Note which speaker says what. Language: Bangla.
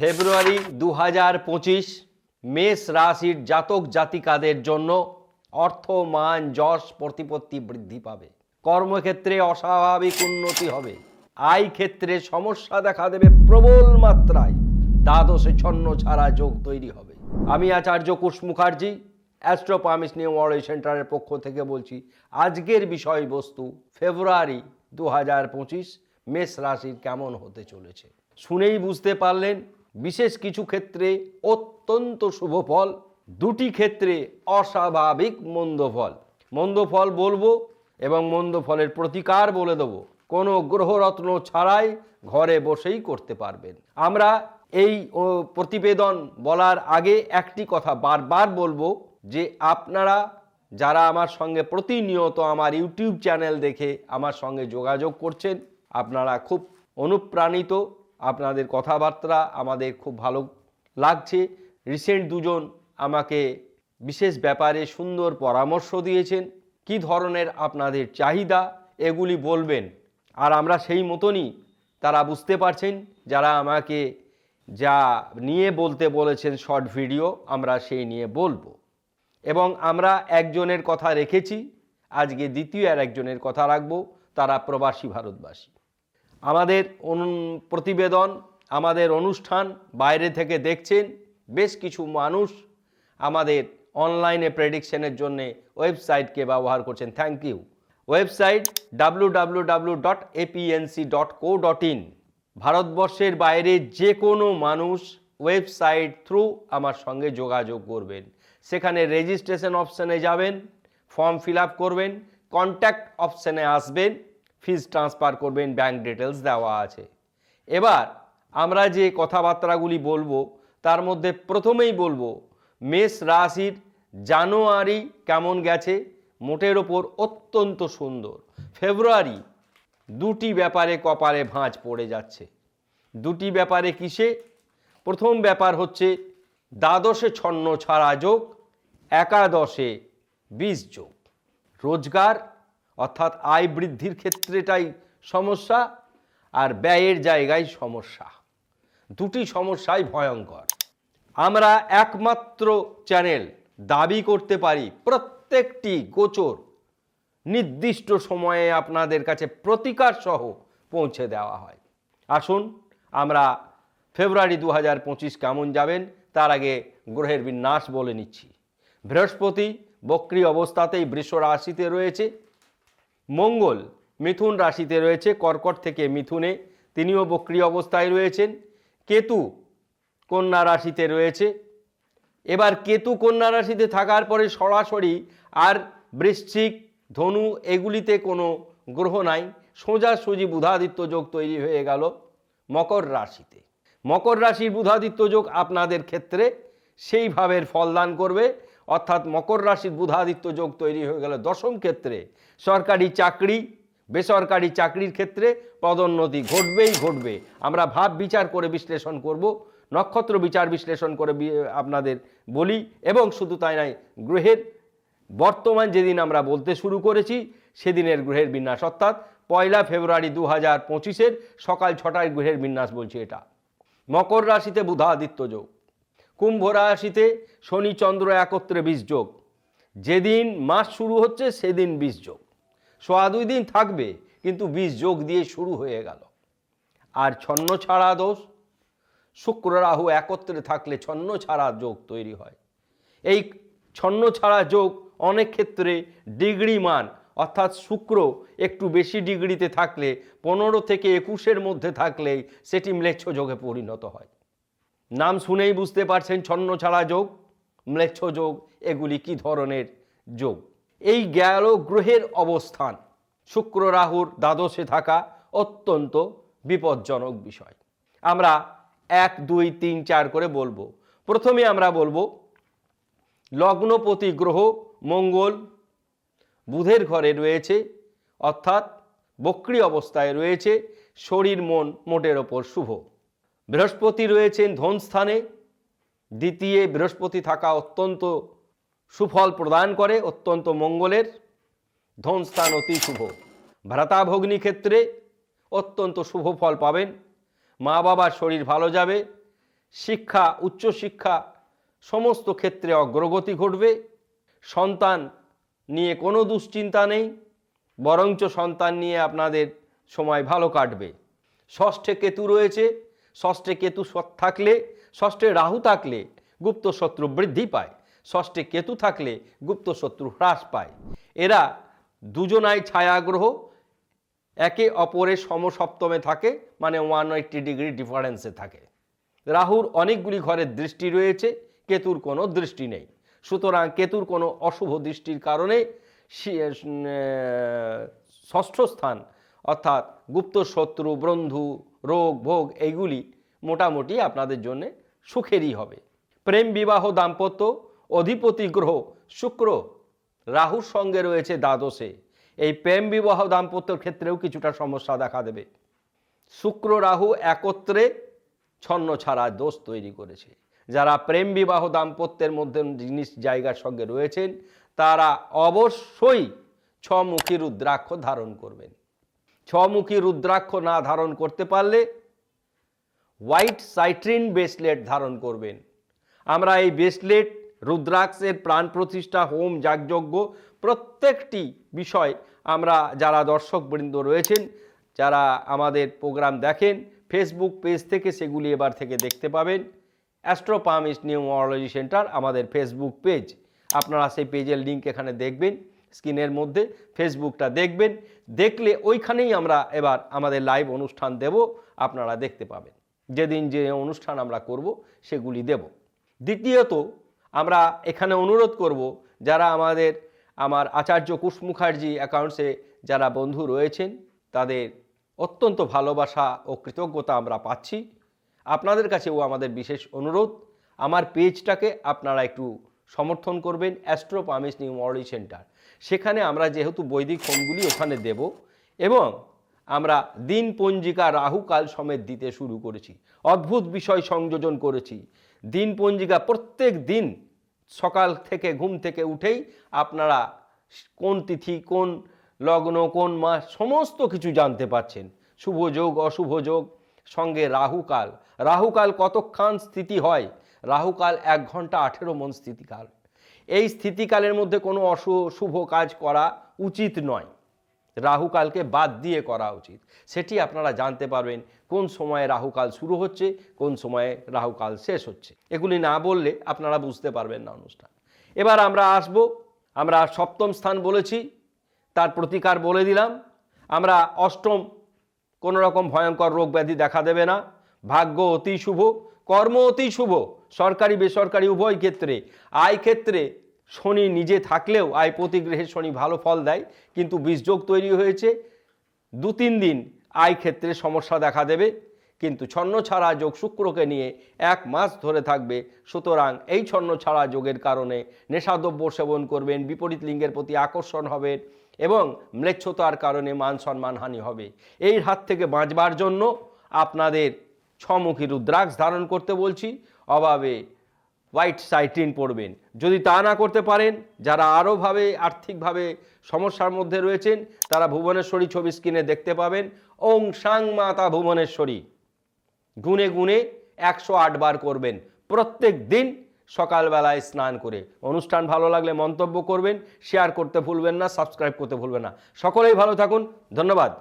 Speaker 1: ফেব্রুয়ারি 2025 মেষ রাশির জাতক জাতিকাদের জন্য অর্থ, মান, যশ, প্রতিপত্তি বৃদ্ধি পাবে। কর্মক্ষেত্রে অস্বাভাবিক উন্নতি হবে। আয় ক্ষেত্রে সমস্যা দেখা দেবে প্রবল মাত্রায়। দ্বাদশে ছন্ন ছাড়া যোগ তৈরি হবে। আমি আচার্য কুশ মুখার্জি, অ্যাস্ট্রো পামিস নিউমরোলজি সেন্টারের পক্ষ থেকে বলছি। আজকের বিষয়বস্তু ফেব্রুয়ারি 2025 মেষ রাশির কেমন হতে চলেছে শুনেই বুঝতে পারলেন। বিশেষ কিছু ক্ষেত্রে অত্যন্ত শুভ ফল, দুটি ক্ষেত্রে অস্বাভাবিক মন্দ ফল। মন্দ ফল বলবো এবং মন্দ ফলের প্রতিকার বলে দেবো। কোনো গ্রহরত্ন ছাড়াই ঘরে বসেই করতে পারবেন। আমরা এই প্রতিবেদন বলার আগে একটি কথা বারবার বলবো যে আপনারা যারা আমার সঙ্গে প্রতিনিয়ত আমার ইউটিউব চ্যানেল দেখে আমার সঙ্গে যোগাযোগ করছেন, আপনারা খুব অনুপ্রাণিত। আপনাদের কথাবার্তা আমাদের খুব ভালো লাগছে। রিসেন্ট দুজন আমাকে বিশেষ ব্যাপারে সুন্দর পরামর্শ দিয়েছেন। কি ধরনের আপনাদের চাহিদা এগুলি বলবেন, আর আমরা সেই মতনই তারা বুঝতে পারছেন যারা আমাকে যা নিয়ে বলতে বলেছেন শর্ট ভিডিও, আমরা সেই নিয়ে বলবো। এবং আমরা একজনের কথা রেখেছি, আজকে দ্বিতীয় আর একজনের কথা রাখবো, তারা প্রবাসী ভারতবাসী। আমাদের প্রতিবেদন, আমাদের অনুষ্ঠান বাইরে থেকে দেখছেন বেশ কিছু মানুষ। আমাদের অনলাইনে প্রেডিকশনের জন্য ওয়েবসাইটকে ব্যবহার করছেন। Thank you. Website www.apnc.co.in। ভারতবর্ষের বাইরে যে কোনো মানুষ ওয়েবসাইট থ্রু আমার সঙ্গে যোগাযোগ করবেন। সেখানে রেজিস্ট্রেশন অপশানে যাবেন, ফর্ম ফিল আপ করবেন, কন্ট্যাক্ট অপশানে আসবেন, ফিজ ট্রান্সফার করবেন, ব্যাঙ্ক ডিটেলস দেওয়া আছে। এবার আমরা যে কথাবার্তাগুলি বলবো তার মধ্যে প্রথমেই বলবো মেষ রাশির জানুয়ারি কেমন গেছে। মোটের ওপর অত্যন্ত সুন্দর। ফেব্রুয়ারি দুটি ব্যাপারে কপালে ভাঁজ পড়ে যাচ্ছে। দুটি ব্যাপারে কিসে? প্রথম ব্যাপার হচ্ছে দ্বাদশে ছন্ন ছাড়া যোগ, একাদশে 20 যোগ। রোজগার অর্থাৎ আয় বৃদ্ধির ক্ষেত্রেটাই সমস্যা, আর ব্যয়ের জায়গায় সমস্যা। দুটি সমস্যাই ভয়ঙ্কর। আমরা একমাত্র চ্যানেল দাবি করতে পারি প্রত্যেকটি গোচর নির্দিষ্ট সময়ে আপনাদের কাছে প্রতিকার সহ পৌঁছে দেওয়া হয়। আসুন আমরা ফেব্রুয়ারি 2025 কেমন যাবেন তার আগে গ্রহের বিন্যাস বলে নিচ্ছি। বৃহস্পতি বক্রী অবস্থাতেই বৃষ রাশিতে রয়েছে। মঙ্গল মিথুন রাশিতে রয়েছে, কর্কট থেকে মিথুনে, তিনিও বক্রী অবস্থায় রয়েছেন। কেতু কন্যা রাশিতে রয়েছে। এবার কেতু কন্যা রাশিতে থাকার পরে সরাসরি আর বৃশ্চিক, ধনু এগুলিতে কোনো গ্রহ নাই, সোজাসুজি বুধাদিত্য যোগ তৈরি হয়ে গেল মকর রাশিতে। মকর রাশির বুধাদিত্য যোগ আপনাদের ক্ষেত্রে সেইভাবে ফলদান করবে, অর্থাৎ মকর রাশির বুধাদিত্য যোগ তৈরি হয়ে গেল দশম ক্ষেত্রে। সরকারি চাকরি, বেসরকারি চাকরির ক্ষেত্রে পদোন্নতি ঘটবেই ঘটবে। আমরা ভাব বিচার করে বিশ্লেষণ করব, নক্ষত্র বিচার বিশ্লেষণ করে আপনাদের বলি। এবং শুধু তাই নয়, গ্রহের বর্তমান যেদিন আমরা বলতে শুরু করেছি সেদিনের গ্রহের বিন্যাস, অর্থাৎ 1 ফেব্রুয়ারি 2025 সকাল 6টায় গ্রহের বিন্যাস বলছি এটা। মকর রাশিতে বুধাদিত্য যোগ, কুম্ভ রাশিতে শনি চন্দ্র একত্রে 20 যোগ। যেদিন মাস শুরু হচ্ছে সেদিন 20 যোগ, 2.5 দিন থাকবে কিন্তু 20 যোগ দিয়ে শুরু হয়ে গেল। আর ছন্ন ছাড়া দোষ, শুক্র রাহু একত্রে থাকলে ছন্ন ছাড়া যোগ তৈরি হয়। এই ছন্ন ছাড়া যোগ অনেক ক্ষেত্রে ডিগ্রি মান, অর্থাৎ শুক্র একটু বেশি ডিগ্রিতে থাকলে 15 থেকে 21-এর মধ্যে থাকলেই সেটি ম্লেচ্ছ যোগে পরিণত হয়। নাম শুনেই বুঝতে পারছেন ছন্ন ছাড়া যোগ, ম্লেচ্ছ যোগ এগুলি কি ধরনের যোগ। এই গেল গ্রহের অবস্থান। শুক্র রাহুর দ্বাদশে থাকা অত্যন্ত বিপজ্জনক বিষয়। আমরা 1, 2, 3, 4 করে বলবো। প্রথমে আমরা বলবো লগ্নপতি গ্রহ মঙ্গল বুধের ঘরে রয়েছে, অর্থাৎ বক্রী অবস্থায় রয়েছে। শরীর মন মোটের ওপর শুভ। বৃহস্পতি রয়েছেন ধনস্থানে, দ্বিতীয় বৃহস্পতি থাকা অত্যন্ত সুফল প্রদান করে, অত্যন্ত মঙ্গলের। ধনস্থান অতি শুভ। ভ্রাতাভগ্নী ক্ষেত্রে অত্যন্ত শুভ ফল পাবেন। মা বাবার শরীর ভালো যাবে, শিক্ষা, উচ্চশিক্ষা সমস্ত ক্ষেত্রে অগ্রগতি ঘটবে। সন্তান নিয়ে কোনো দুশ্চিন্তা নেই, বরঞ্চ সন্তান নিয়ে আপনাদের সময় ভালো কাটবে। ষষ্ঠে কেতু রয়েছে, ষষ্ঠে কেতু থাকলে, ষষ্ঠে রাহু থাকলে গুপ্ত শত্রু বৃদ্ধি পায়, ষষ্ঠে কেতু থাকলে গুপ্ত শত্রু হ্রাস পায়। এরা দুজনাই ছায়াগ্রহ, একে অপরের সমসপ্তমে থাকে, মানে 180 ডিগ্রি ডিফারেন্সে থাকে। রাহুর অনেকগুলি ঘরের দৃষ্টি রয়েছে, কেতুর কোনো দৃষ্টি নেই। সুতরাং কেতুর কোনো অশুভ দৃষ্টির কারণে ষষ্ঠ স্থান অর্থাৎ গুপ্ত শত্রু, বন্ধু, রোগ ভোগ এইগুলি মোটামুটি আপনাদের জন্য সুখেরই হবে। প্রেম বিবাহ দাম্পত্য, অধিপতি গ্রহ শুক্র রাহুর সঙ্গে রয়েছে দ্বাদশে। এই প্রেম বিবাহ দাম্পত্যের ক্ষেত্রেও কিছুটা সমস্যা দেখা দেবে। শুক্র রাহু একত্রে ছন্ন ছাড়া দোষ তৈরি করেছে। যারা প্রেম বিবাহ দাম্পত্যের মধ্যে জিনিস জায়গার সঙ্গে রয়েছেন তারা অবশ্যই ছমুখী রুদ্রাক্ষ ধারণ করবেন। ছমুখী রুদ্রাক্ষ না ধারণ করতে পারলে হোয়াইট সাইট্রিন ব্রেসলেট ধারণ করবেন। আমরা এই ব্রেসলেট, রুদ্রাক্ষের প্রাণ প্রতিষ্ঠা, হোম, যাগযজ্ঞ প্রত্যেকটি বিষয় আমরা যারা দর্শকবৃন্দ রয়েছেন, যারা আমাদের প্রোগ্রাম দেখেন ফেসবুক পেজ থেকে, সেগুলি এবার থেকে দেখতে পাবেন। অ্যাস্ট্রো পামিস নিউমারোলজি সেন্টার আমাদের ফেসবুক পেজ, আপনারা সেই পেজের লিঙ্ক এখানে দেখবেন, স্ক্রিনের মধ্যে ফেসবুকটা দেখবেন। দেখলে ওইখানেই আমরা এবার আমাদের লাইভ অনুষ্ঠান দেব, আপনারা দেখতে পাবেন। যেদিন যে অনুষ্ঠান আমরা করব সেগুলি দেব। দ্বিতীয়ত আমরা এখানে অনুরোধ করব, যারা আমার আচার্য কুশ মুখার্জি অ্যাকাউন্টসে যারা বন্ধু রয়েছেন তাদের অত্যন্ত ভালোবাসা ও কৃতজ্ঞতা আমরা পাচ্ছি। আপনাদের কাছেও আমাদের বিশেষ অনুরোধ, আমার পেজটাকে আপনারা একটু সমর্থন করবেন। অ্যাস্ট্রো পামিস নিউমারোলজি সেন্টার, সেখানে আমরা যেহেতু বৈদিক হোমগুলি ওখানে দেব এবং আমরা দিন পঞ্জিকা রাহুকাল সমেত দিতে শুরু করেছি। অদ্ভুত বিষয় সংযোজন করেছি। দিন পঞ্জিকা প্রত্যেক দিন সকাল থেকে ঘুম থেকে উঠেই আপনারা কোন তিথি, কোন লগ্ন, কোন মাস সমস্ত কিছু জানতে পারছেন। শুভ যোগ, অশুভ যোগ, সঙ্গে রাহুকাল। রাহুকাল কতক্ষণ স্থিতি হয়? রাহুকাল 1 ঘন্টা 18 মণ স্থিতিকাল। এই স্থিতিকালের মধ্যে কোনো শুভ কাজ করা উচিত নয়, রাহুকালকে বাদ দিয়ে করা উচিত। সেটি আপনারা জানতে পারবেন কোন সময়ে রাহুকাল শুরু হচ্ছে, কোন সময়ে রাহুকাল শেষ হচ্ছে। এগুলি না বললে আপনারা বুঝতে পারবেন না অনুষ্ঠান। এবার আমরা আসব, আমরা সপ্তম স্থান বলেছি, তার প্রতিকার বলে দিলাম। আমরা অষ্টম, কোনো রকম ভয়ঙ্কর রোগ ব্যাধি দেখা দেবে না। ভাগ্য অতি শুভ, কর্ম অতি শুভ, সরকারি বেসরকারি উভয় ক্ষেত্রে। আয় ক্ষেত্রে শনি নিজে থাকলেও আয় প্রতিগ্রহে শনি ভালো ফল দেয়, কিন্তু বিষযোগ তৈরি হয়েছে, 2-3 দিন আয় ক্ষেত্রে সমস্যা দেখা দেবে। কিন্তু ছন্ন ছাড়া যোগ শুক্রকে নিয়ে 1 মাস ধরে থাকবে। সুতরাং এই ছন্ন ছাড়া যোগের কারণে নেশাদ্রব্য সেবন করবেন, বিপরীত লিঙ্গের প্রতি আকর্ষণ হবে এবং ম্লেচ্ছতার কারণে মান সম্মান হানি হবে। এই হাত থেকে বাঁচবার জন্য আপনাদের ছমুখী রুদ্রাক্ষ ধারণ করতে বলছি, অভাবে হোয়াইট সাইট্রিন পড়বেন। যদি তা না করতে পারেন, যারা আরোভাবে আর্থিকভাবে সমস্যার মধ্যে রয়েছেন, তারা ভুবনেশ্বরী ছবি স্ক্রিনে দেখতে পাবেন। ওং সাং মাতা ভুবনেশ্বরী গুনে গুনে 108 বার করবেন প্রত্যেক দিন সকালবেলায় স্নান করে। অনুষ্ঠান ভালো লাগলে মন্তব্য করবেন, শেয়ার করতে ভুলবেন না, সাবস্ক্রাইব করতে ভুলবেন না। সকলেই ভালো থাকুন, ধন্যবাদ।